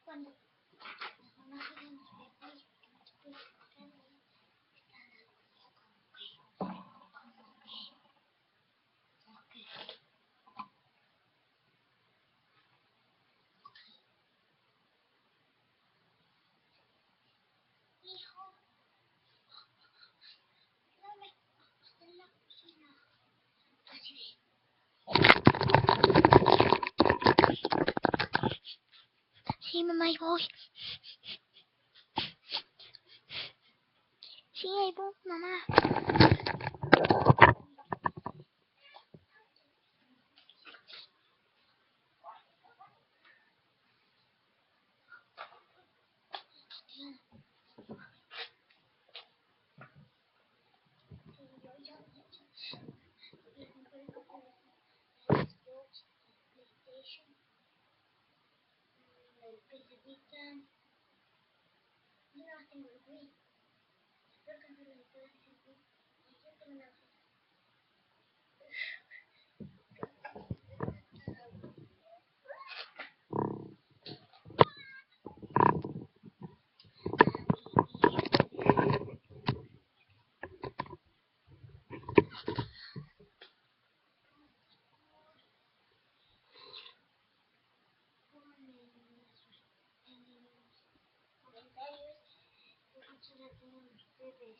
Cuando las mamás quieren los bebés, pues hijo, dame, está en la cocina. Así. Sí, mamá, ahí voy. Sí, ahí voy, mamá. El PC Vita. Yo no tengo el Wii. Espero que no le pueda decir Wii. Y yo tengo una cosa. Comentarios. Muchas gracias a ustedes.